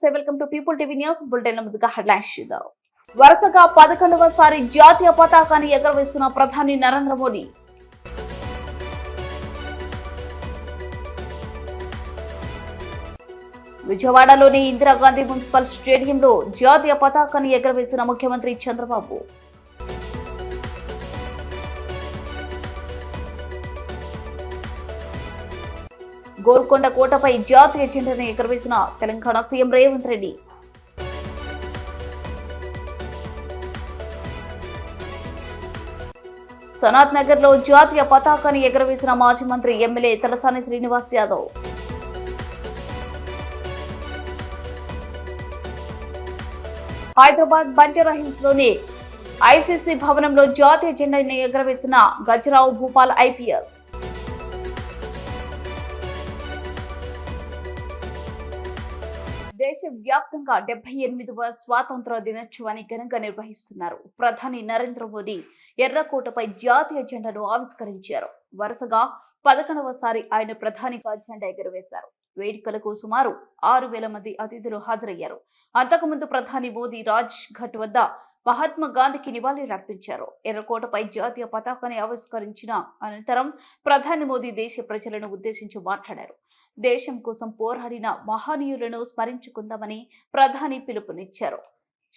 నమస్తే welcome to people TV news bulletin ముందుగా headlines చూద్దాం. వరుసగా 11వసారి జాతీయ పతాకాన్ని ఎగురవేసిన ప్రధాని నరేంద్ర మోదీ. విజయవాడలోని ఇందిరాగాంధీ మున్సిపల్ స్టేడియంలో జాతీయ పతాకాన్ని ఎగురవేసిన ముఖ్యమంత్రి చంద్రబాబు. గోల్కొండ కోటపై జాతీయ జెండాను ఎగురవేసిన తెలంగాణ సీఎం రేవంత్ రెడ్డి. సనాత్ నగర్ లో జాతీయ పతాకాన్ని ఎగురవేసిన మాజీ మంత్రి ఎమ్మెల్యే తలసాని శ్రీనివాస్ యాదవ్. హైదరాబాద్ బంజారాహిల్స్ లోని ఐసీసీ భవనంలో జాతీయ జెండాను ఎగురవేసిన గజరావు భూపాల్ ఐపీఎస్. దేశవ్యాప్తంగా 78వ స్వాతంత్ర దినోత్సవాన్ని ఘనంగా నిర్వహిస్తున్నారు. ప్రధాని నరేంద్ర మోదీ ఎర్రకోటపై జాతీయ జెండాను ఆవిష్కరించారు. వరుసగా 11వసారి ఆయన ప్రధానిగా జెండా ఎగురవేశారు. వేడుకలకు సుమారు 6,000 మంది అతిథులు హాజరయ్యారు. అంతకుముందు ప్రధాని మోదీ రాజ్ ఘాట్ వద్ద మహాత్మా గాంధీకి నివాళులర్పించారు. ఎర్రకోటపై జాతీయ పతాకాన్ని ఆవిష్కరించిన అనంతరం ప్రధాని మోదీ దేశ ప్రజలను ఉద్దేశించి మాట్లాడారు. దేశం కోసం పోరాడిన మహనీయులను స్మరించుకుందామని ప్రధాని పిలుపునిచ్చారు.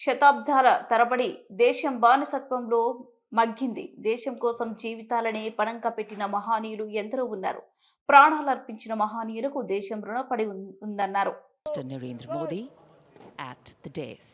శతాబ్దాల తరబడి దేశం బానిసత్వంలో మగ్గింది. దేశం కోసం జీవితాలనే పణంగా పెట్టిన మహనీయులు ఎందరో ఉన్నారు. ప్రాణాలర్పించిన మహనీయులకు దేశం రుణపడి ఉందన్నారు. Narendra Modi at the dais.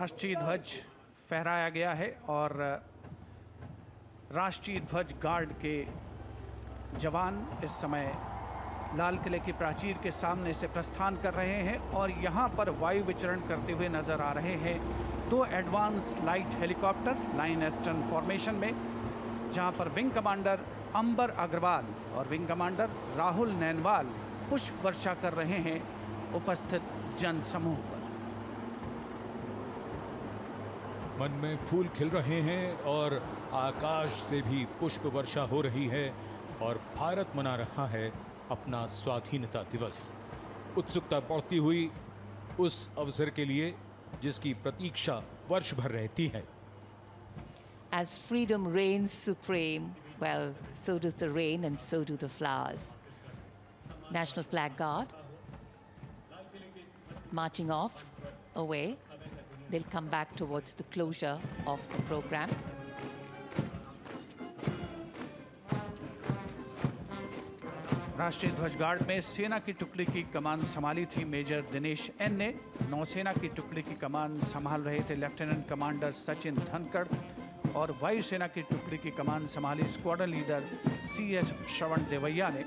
राष्ट्रीय ध्वज फहराया गया है और राष्ट्रीय ध्वज गार्ड के जवान इस समय लाल किले की प्राचीर के सामने से प्रस्थान कर रहे हैं और यहाँ पर वायु विचरण करते हुए नजर आ रहे हैं 2 advance light helicopter line astern formation में, जहाँ पर विंग कमांडर अंबर अग्रवाल और विंग कमांडर राहुल नैनवाल पुष्प वर्षा कर रहे हैं उपस्थित जन समूह पर। मन में फूल खिल रहे हैं और आकाश से भी पुष्प वर्षा हो रही है और भारत मना रहा है अपना स्वाधीनता दिवस। उत्सुकता बढ़ती हुई उस अवसर के लिए जिसकी प्रतीक्षा वर्ष भर रहती है। As freedom reigns supreme, well, so does the rain and so do the flowers. National Flag Guard marching off away. They'll come back towards the closure of the program. राष्ट्रीय ध्वज गार्ड में सेना की टुकड़ी की कमान संभाली थी मेजर दिनेश एन ने। नौसेना की टुकड़ी की कमान संभाल रहे थे लेफ्टिनेंट कमांडर सचिन धनखड़ और वायुसेना की टुकड़ी की कमान संभाली स्क्वाड्रन लीडर CS श्रवण देवैया ने।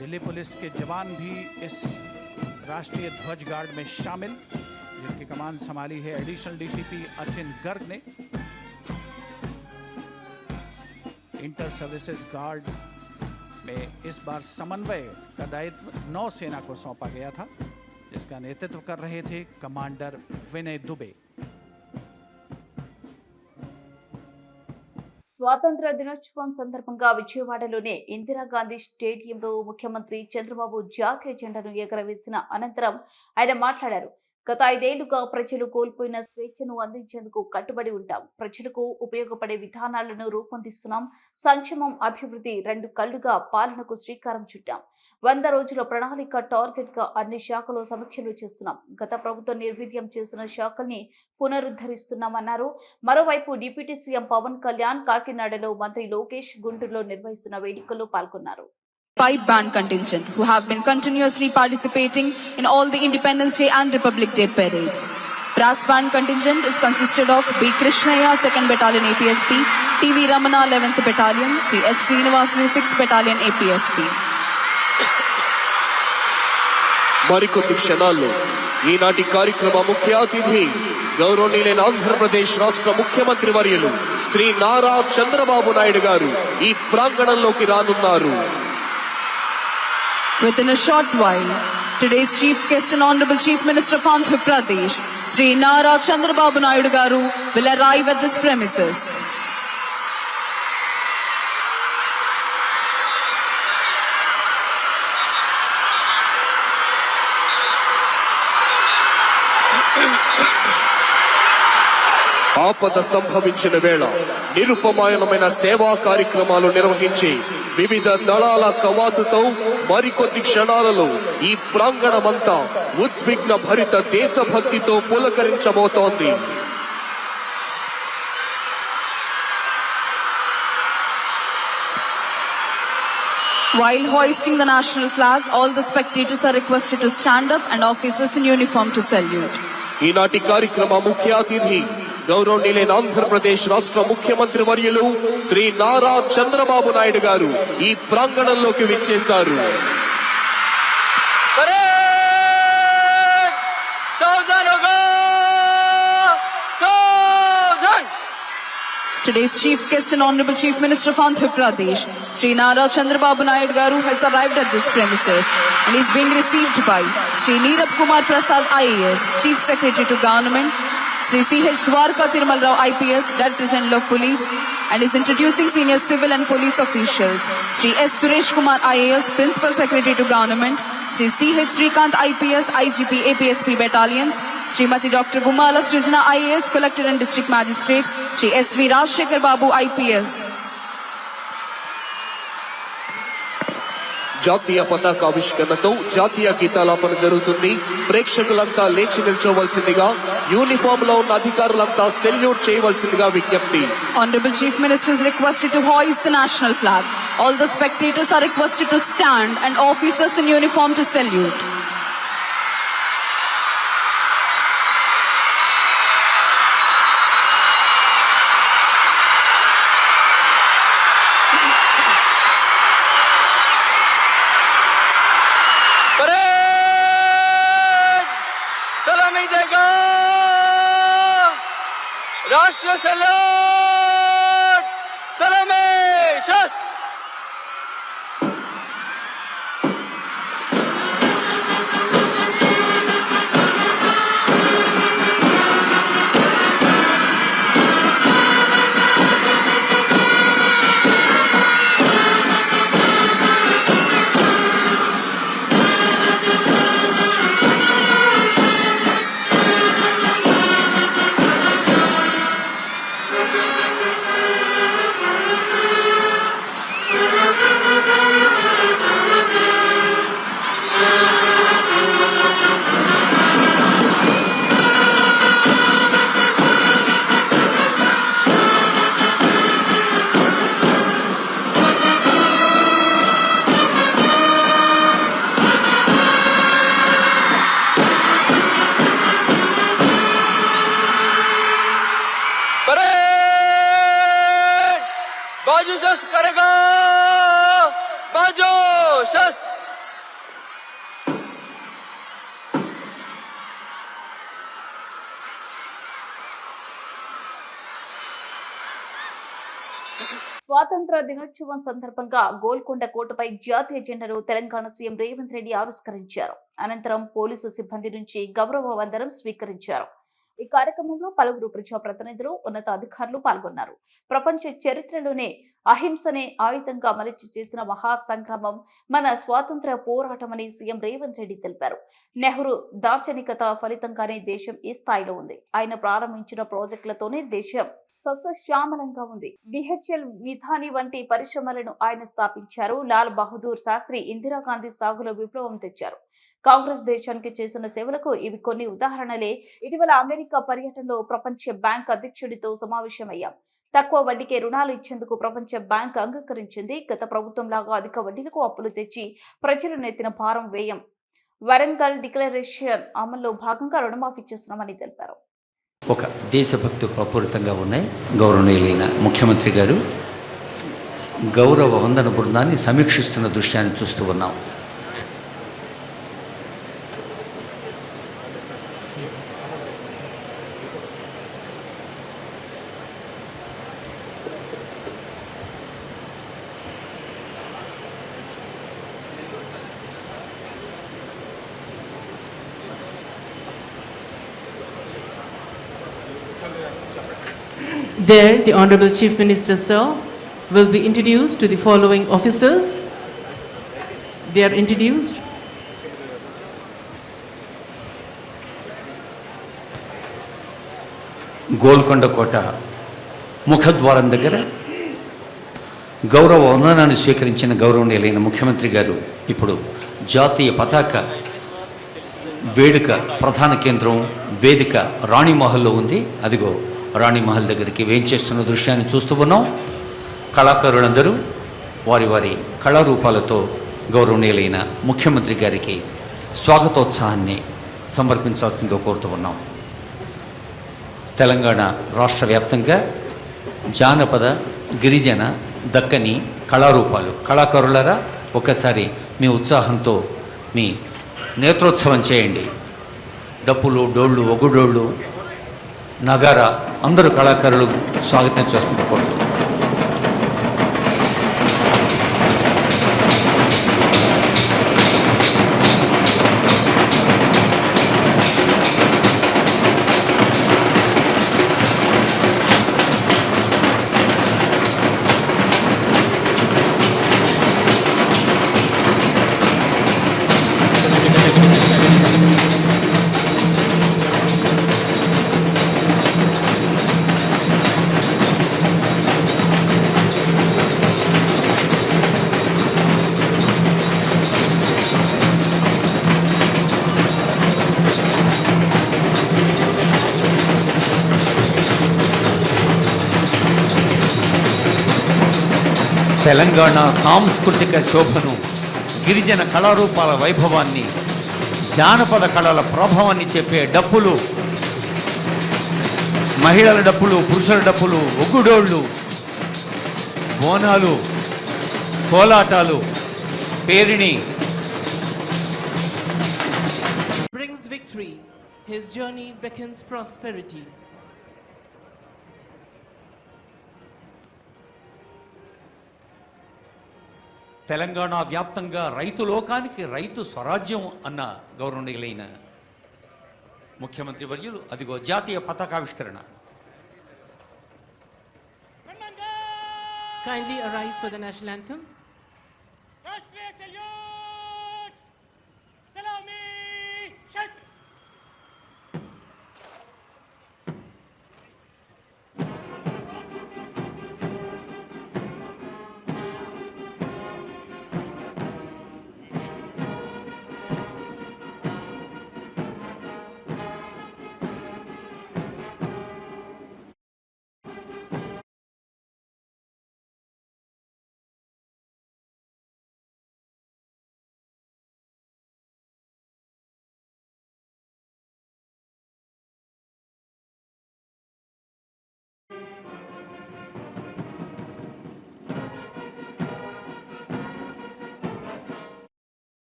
दिल्ली पुलिस के जवान भी इस राष्ट्रीय ध्वज गार्ड में शामिल, जिनकी कमान संभाली है एडिशनल डीसीपी अचिन गर्ग ने। इंटर सर्विसेज गार्ड में इस बार समन्वय का दायित्व नौसेना को सौंपा गया था, जिसका नेतृत्व कर रहे थे कमांडर विनय दुबे। స్వాతంత్ర దినోత్సవం సందర్భంగా విజయవాడలోని ఇందిరాగాంధీ స్టేడియంలో ముఖ్యమంత్రి చంద్రబాబు జాతీయ జెండాను ఎగరవేసిన అనంతరం ఆయన మాట్లాడారు. గత 5 ఏళ్లుగా ప్రజలు కోల్పోయిన స్వేచ్ఛను అందించేందుకు కట్టుబడి ఉంటాం. ప్రజలకు ఉపయోగపడే విధానాలను రూపొందిస్తున్నాం. సంక్షేమం, అభివృద్ధి 2 కళ్లుగా పాలనకు శ్రీకారం చుట్టాం. 100 రోజుల ప్రణాళిక టార్గెట్ గా అన్ని శాఖలు సమీక్షలు చేస్తున్నాం. గత ప్రభుత్వం నిర్వీర్యం చేసిన శాఖల్ని పునరుద్ధరిస్తున్నామన్నారు. మరోవైపు డిప్యూటీ సీఎం పవన్ కళ్యాణ్ కాకినాడలో, మంత్రి లోకేష్ గుంటూరులో నిర్వహిస్తున్న వేడుకల్లో పాల్గొన్నారు. 5 band contingent who have been continuously participating in all the Independence Day and Republic Day parades. Brass band contingent is consisted of B. Krishnaya 2nd Battalion APSP, T.V. Ramana 11th Battalion, Sri S. Srinivasu 6th Battalion APSP. మరికొద్ది క్షణాల్లో ఈనాటి కార్యక్రమ ముఖ్య అతిథి గౌరవనీయులైన ఆంధ్రప్రదేశ్ రాష్ట్ర ముఖ్యమంత్రి వర్యులు శ్రీ నారా చంద్రబాబు నాయుడు గారు ఈ ప్రాంగణంలోకి రానున్నారు. Within a short while, today's chief guest and Honorable Chief Minister of Andhra Pradesh, Sri Nara Chandrababu Naidu Garu, will arrive at this premises. ఆపద సంభవించిన వేళ నిరుపమానమైన సేవా కార్యక్రమాలు నిర్వహించి వివిధ దళాల కవాతుతో మరికొద్ది క్షణాలలో ఈ ప్రాంగణమంతా ఉద్విగ్న భరిత దేశభక్తితో పులకరించబోతోంది. While hoisting the national flag, all the spectators are requested to stand up and officers in uniform to salute. ఈనాటి కార్యక్రమ ముఖ్య అతిథి గౌరవనీయులైన ఆంధ్రప్రదేశ్ రాష్ట్ర ముఖ్యమంత్రి వర్యులు శ్రీ నారా చంద్రబాబు నాయుడు గారు ఈ ప్రాంగణంలోకి విచ్చేశారు. Today's chief guest and Honorable Chief Minister of Andhra Pradesh, Sri Nara Chandrababu Naidu Garu, has arrived at this premises and is being received by Sri Neerab Kumar Prasad IAS, Chief Secretary to Government, Sri C.H. Dwarka Tirumal Rao IPS, Director General of Police, and is introducing senior civil and police officials, Sri S. Suresh Kumar IAS, Principal Secretary to Government, Sri C.H. Srikant IPS, IGP APSP Battalions, Srimati Dr. Gumala Srijana IAS, Collector and District Magistrate, Sri S.V. Rajshekhar Babu IPS. జాతీయ పతాకావిష్కరణతో జాతీయ గీతాలాపన జరుగుతుంది. ప్రేక్షకులంతా లేచి నిల్చోవలసిందిగా, uniform లో ఉన్న అధికారులంతా salute చేయవలసిందిగా విజ్ఞప్తి. Honorable Chief Minister is requested to hoist the national flag. All the spectators are requested to stand and officers in uniform to salute. राष्ट्र सलाम सलामे शस्त्र बाजू शस्त्र करेगा बाजू शस्त्र స్వాతంత్ర దినోత్సవం సందర్భంగా గోల్కొండ కోటపై జాతీయ జెండాను తెలంగాణ సీఎం రేవంత్ రెడ్డి ఆవిష్కరించారు. అనంతరం పోలీసు సిబ్బంది నుంచి గౌరవ వందనం స్వీకరించారు. ఈ కార్యక్రమంలో పలువురు ప్రజాప్రతినిధులు, ఉన్నతాధికారులు పాల్గొన్నారు. ప్రపంచ చరిత్రలోనే అహింసనే ఆయుధంగా మలిచి చేసిన మహా సంగ్రామం మన స్వాతంత్ర పోరాటమని సీఎం రేవంత్ రెడ్డి తెలిపారు. నెహ్రూ దార్శనికత ఫలితంగానే దేశం ఈ స్థాయిలో ఉంది. ఆయన ప్రారంభించిన ప్రాజెక్టులతోనే దేశం సస్యశ్యామలంగా ఉంది. బిహెచ్ఎల్, మిథాని వంటి పరిశ్రమలను ఆయన స్థాపించారు. లాల్ బహదూర్ శాస్త్రి ఇందిరాగాంధీ సాగులో విప్లవం తెచ్చారు. కాంగ్రెస్ దేశానికి చేసిన సేవలకు ఇవి కొన్ని ఉదాహరణలే. ఇటీవల అమెరికా పర్యటనలో ప్రపంచ బ్యాంక్ అధ్యక్షుడితో సమావేశమయ్యాం. తక్కువ వడ్డీకే రుణాలు ఇచ్చేందుకు ప్రపంచ బ్యాంక్ అంగీకరించింది. గత ప్రభుత్వంలాగా అధిక వడ్డీలకు అప్పులు తెచ్చి ప్రజలు నెత్తిన భారం వేయం. వరంగల్ డిక్లరేషన్ అమల్లో భాగంగా రుణమాఫీ చేస్తున్నామని తెలిపారు. ఒక దేశభక్తి ప్రపూరితంగా ఉన్నాయి. గౌరవనీయులైన ముఖ్యమంత్రి గారు గౌరవ వందన బృందాన్ని సమీక్షిస్తున్న దృశ్యాన్ని చూస్తూ ఉన్నాం. There, the Honorable Chief Minister, sir, will be introduced to the following officers. They are introduced. Golconda కోట ముఖద్వారం దగ్గర గౌరవ వందనాన్ని స్వీకరించిన గౌరవనీయులైన ముఖ్యమంత్రి గారు ఇప్పుడు జాతీయ పతాక వేడుక ప్రధాన కేంద్రం వేదిక రాణిమహల్లో ఉంది. అదిగో రాణిమహల్ దగ్గరికి వేంచేస్తున్న దృశ్యాన్ని చూస్తూ ఉన్నాం. కళాకారులందరూ వారి వారి కళారూపాలతో గౌరవనీయులైన ముఖ్యమంత్రి గారికి స్వాగతోత్సాహాన్ని సమర్పించాల్సిందిగా కోరుతూ ఉన్నాం. తెలంగాణ రాష్ట్ర వ్యాప్తంగా జానపద, గిరిజన, దక్కని కళారూపాలు, కళాకారులరా ఒకసారి మీ ఉత్సాహంతో మీ నేత్రోత్సవం చేయండి. డప్పులు, డోళ్ళు, ఒగుడోళ్ళు, నగారా అందరూ కళాకారులు స్వాగతం చేస్తున్న కోరుతున్నాం. తెలంగాణ సాంస్కృతిక శోభను, గిరిజన కళారూపాల వైభవాన్ని, జానపద కళల ప్రభావాన్ని చెప్పే డప్పులు, మహిళల డప్పులు, పురుషుల డప్పులు, ఒగ్గుడోళ్ళు, బోనాలు, కోలాటాలు, Perini Brings victory. His journey beckons prosperity. Telangana వ్యాప్తంగా రైతు లోకానికి రైతు స్వరాజ్యం అన్న గౌరవనీయులైన ముఖ్యమంత్రి వర్యులు అదిగో జాతీయ పతాకావిష్కరణ. Kindly arise for the national anthem. राष्ट्रीय सैल्यूट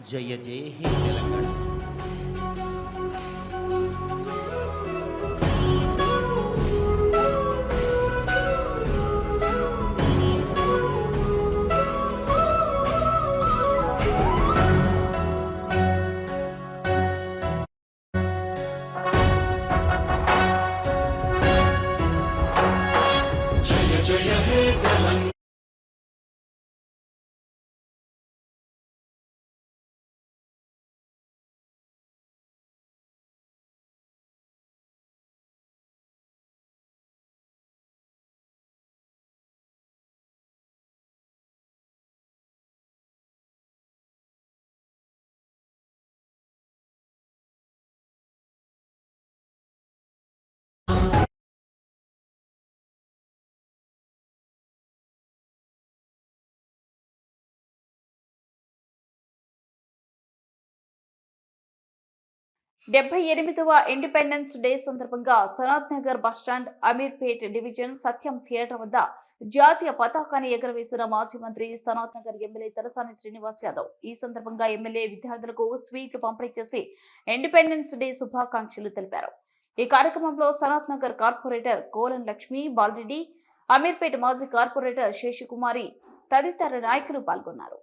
జయ జయ హే తెలంగాణ. డెబ్బై 78వ ఇండిపెండెన్స్ డే సందర్భంగా సనత్ నగర్ బస్టాండ్, అమీర్పేట్ డివిజన్ సత్యం థియేటర్ వద్ద జాతీయ పతాకాన్ని ఎగురవేసిన మాజీ మంత్రి సనత్ నగర్ ఎమ్మెల్యే తలసాని శ్రీనివాస్ యాదవ్. ఈ సందర్భంగా ఎమ్మెల్యే విద్యార్థులకు స్వీట్లు పంపిణీ చేసి ఇండిపెండెన్స్ డే శుభాకాంక్షలు తెలిపారు. ఈ కార్యక్రమంలో సనత్ నగర్ కార్పొరేటర్ కోలన్ లక్ష్మి, బాలరెడ్డి, అమీర్పేట్ మాజీ కార్పొరేటర్ శేషకుమారి తదితర నాయకులు పాల్గొన్నారు.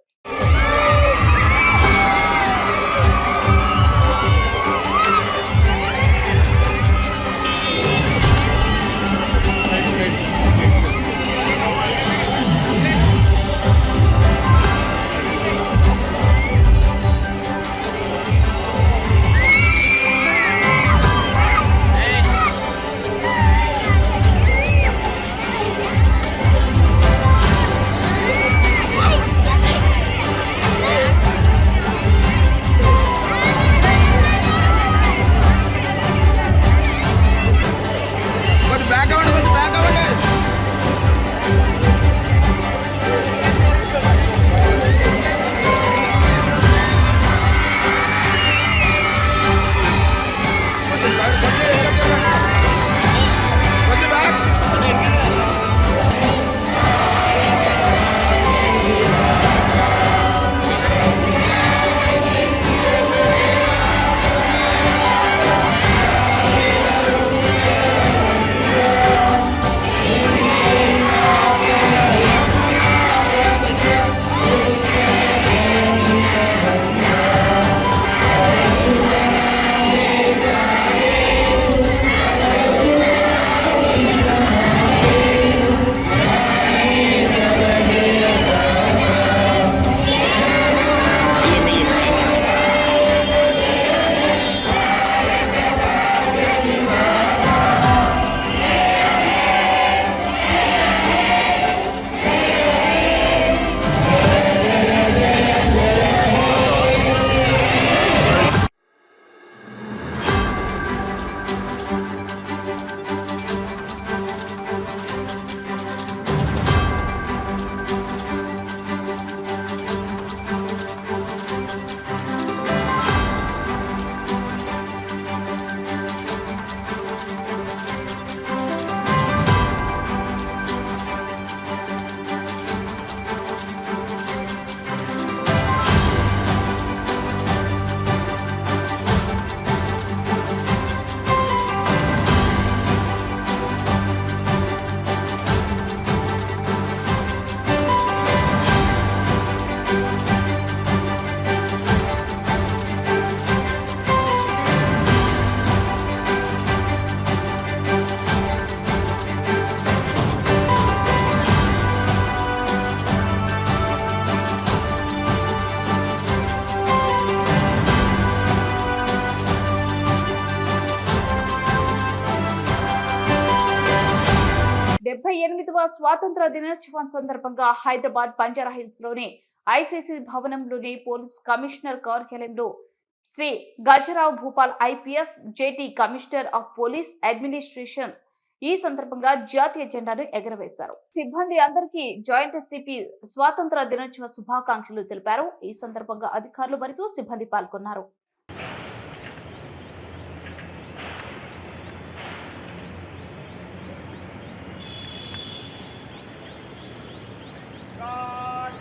స్వాతంత్ర దినోత్సవం సందర్భంగా హైదరాబాద్ బంజారాహిల్స్ లోని ఐసీసీ భవనంలోని పోలీస్ కమిషనర్ కార్యాలయంలో Shri Gajarao Bhupal IPS JT commissioner of police administration ఈ సందర్భంగా జాతీయ జెండాను ఎగరవేశారు. సిబ్బంది అందరికీ జాయింట్ సిపి స్వాతంత్ర దినోత్సవ శుభాకాంక్షలు తెలిపారు. ఈ సందర్భంగా అధికారులు మరియు సిబ్బంది పాల్గొన్నారు. God,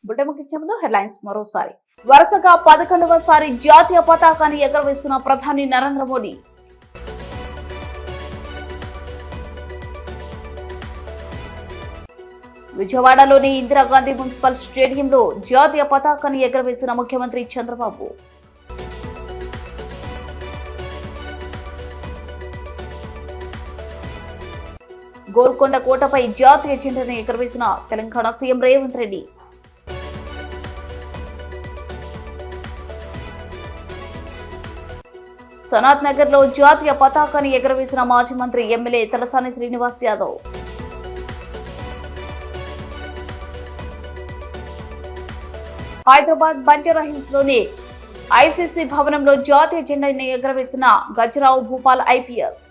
బుట్టముఖించే ముందు హెడ్లైన్స్ మరోసారి. వరుసగా 11వసారి జాతీయ పతాకాన్ని ఎగురవేసిన ప్రధాని నరేంద్ర మోడీ. విజయవాడలోని ఇందిరాగాంధీ మున్సిపల్ స్టేడియంలో జాతీయ పతాకాన్ని ఎగురవేసిన ముఖ్యమంత్రి చంద్రబాబు. గోల్కొండ కోటపై జాతీయ జెండాను ఎగురవేసిన తెలంగాణ సీఎం రేవంత్ రెడ్డి. సనాత్ నగర్ లో జాతీయ పతాకాన్ని ఎగురవేసిన మాజీ మంత్రి ఎమ్మెల్యే తలసాని శ్రీనివాస్ యాదవ్. హైదరాబాద్ బంజారాహిల్స్ లోని ఐసీసీ భవనంలో జాతీయ జెండాను ఎగురవేసిన గజరావు భూపాల్ ఐపీఎస్.